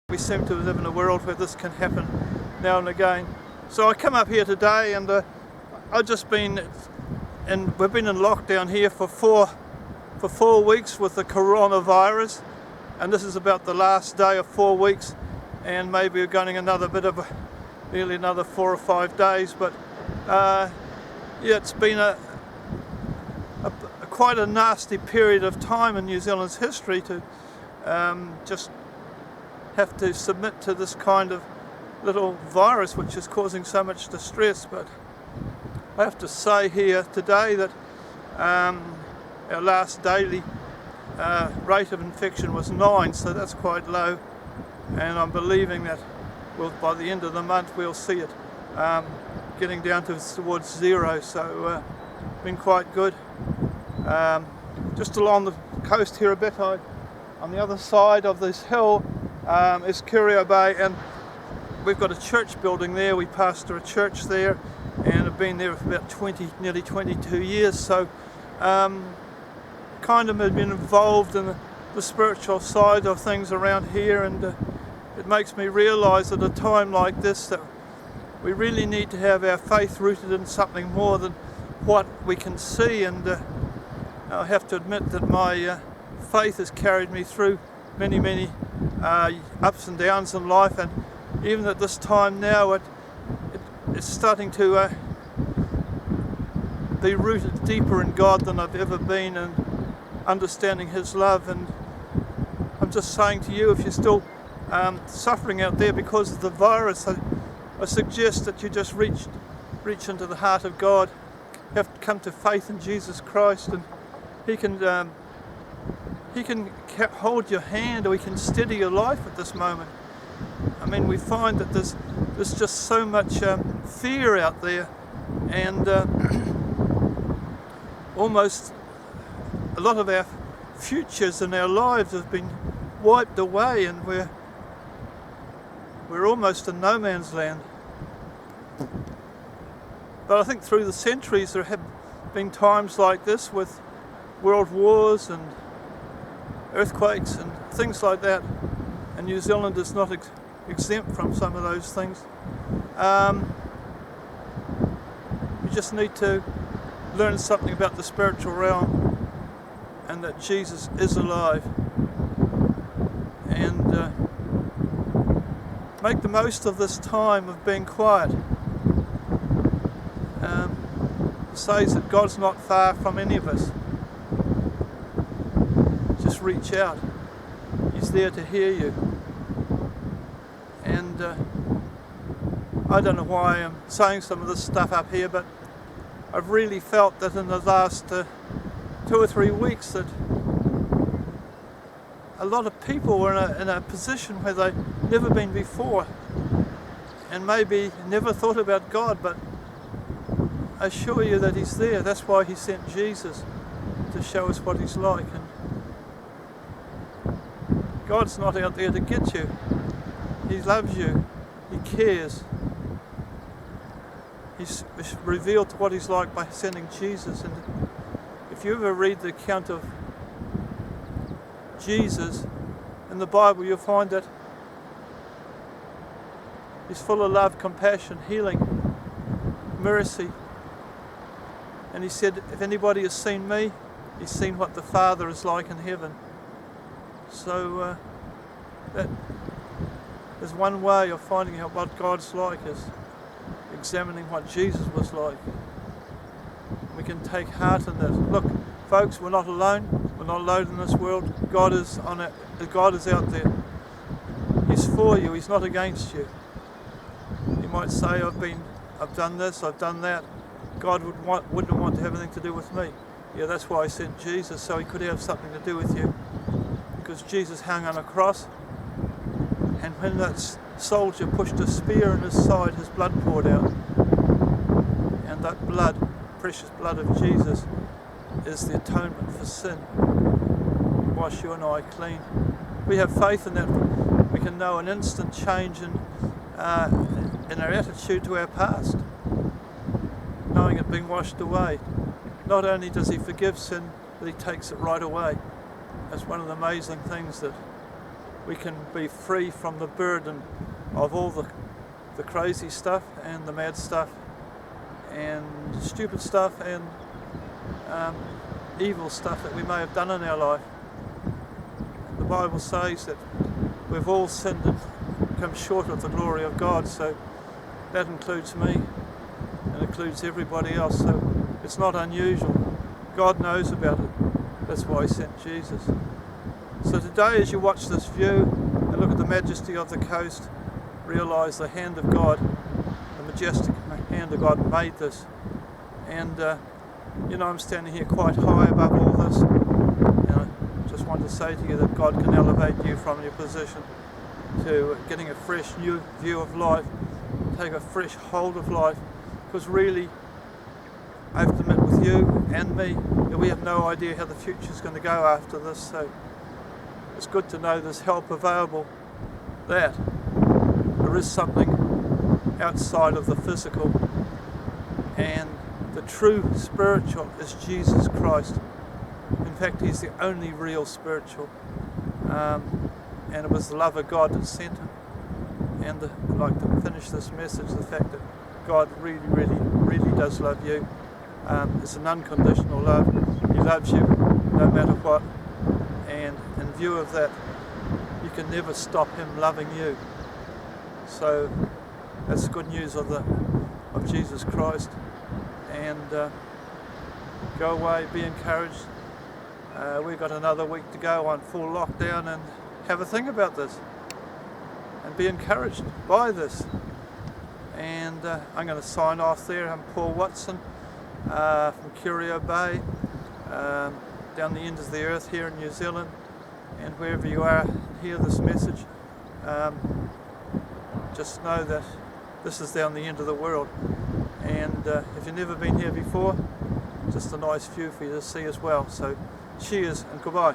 We seem to live in a world where this can happen now and again. So I come up here today, and I've just been we've been in lockdown here for four weeks with the coronavirus, and this is about the last day of 4 weeks, and maybe we're going another bit of nearly another 4 or 5 days. But yeah, it's been quite a nasty period of time in New Zealand's history to just have to submit to this kind of little virus which is causing so much distress. But I have to say here today that our last daily rate of infection was 9, so that's quite low, and I'm believing that by the end of the month we'll see it getting down towards 0, so been quite good. Just along the coast here a bit, on the other side of this hill is Curio Bay, and we've got a church building there. We pastor a church there and have been there for about nearly 22 years, so kind of been involved in the spiritual side of things around here, and it makes me realise at a time like this that we really need to have our faith rooted in something more than what we can see. And I have to admit that my faith has carried me through many ups and downs in life, and even at this time now it's starting to be rooted deeper in God than I've ever been, and understanding His love. And I'm just saying to you, if you're still suffering out there because of the virus, I suggest that you just reach into the heart of God, have to come to faith in Jesus Christ, and He can hold your hand, or He can steady your life at this moment. I mean, we find that there's just so much fear out there, and almost a lot of our futures and our lives have been wiped away, and we're almost in no man's land. But I think through the centuries there have been times like this with world wars and earthquakes and things like that, and New Zealand is not exempt from some of those things. We just need to learn something about the spiritual realm, and that Jesus is alive, and make the most of this time of being quiet. It says that God's not far from any of us. Just reach out. He's there to hear you. And I don't know why I'm saying some of this stuff up here, but I've really felt that in the last 2 or 3 weeks that a lot of people were in a position where they've never been before, and maybe never thought about God, but I assure you that He's there. That's why He sent Jesus, to show us what He's like. And God's not out there to get you. He loves you. He cares. He's revealed what He's like by sending Jesus. And if you ever read the account of Jesus in the Bible, you'll find that He's full of love, compassion, healing, mercy. And He said, if anybody has seen me, he's seen what the Father is like in heaven. So that is one way of finding out what God's like, is examining what Jesus was like. We can take heart in that. Look, folks, we're not alone. We're not alone in this world. God is out there. He's for you. He's not against you. You might say, I've done this, I've done that. God wouldn't want to have anything to do with me. Yeah, that's why He sent Jesus, so He could have something to do with you. Because Jesus hung on a cross, and when that soldier pushed a spear in his side, his blood poured out. And that blood, precious blood of Jesus, is the atonement for sin. Wash you and I clean. We have faith in that. We can know an instant change in our attitude to our past, knowing it being washed away. Not only does He forgive sin, but He takes it right away. That's one of the amazing things that we can be free from the burden of all the crazy stuff and the mad stuff and stupid stuff and evil stuff that we may have done in our life. The Bible says that we've all sinned and come short of the glory of God, so that includes me and includes everybody else, so it's not unusual. God knows about it. That's why He sent Jesus. So today, as you watch this view and look at the majesty of the coast, realise the hand of God, the majestic hand of God made this. And I'm standing here quite high above all this, and I just want to say to you that God can elevate you from your position to getting a fresh new view of life, take a fresh hold of life, because really I have to admit with you and me that we have no idea how the future is going to go after this, so it's good to know there's help available, that there is something outside of the physical, and the true spiritual is Jesus Christ. In fact, He's the only real spiritual, and it was the love of God that sent Him. And I'd like to finish this message, the fact that God really, really, really does love you. It's an unconditional love. He loves you no matter what, and in view of that, you can never stop Him loving you. So that's the good news of Jesus Christ. And go away, be encouraged. We've got another week to go on full lockdown, and have a think about this and be encouraged by this. And I'm going to sign off there. I'm Paul Watson from Curio Bay, down the end of the earth here in New Zealand, and wherever you are, hear this message. Just know that this is down the end of the world, and if you've never been here before, just a nice view for you to see as well. So cheers and goodbye.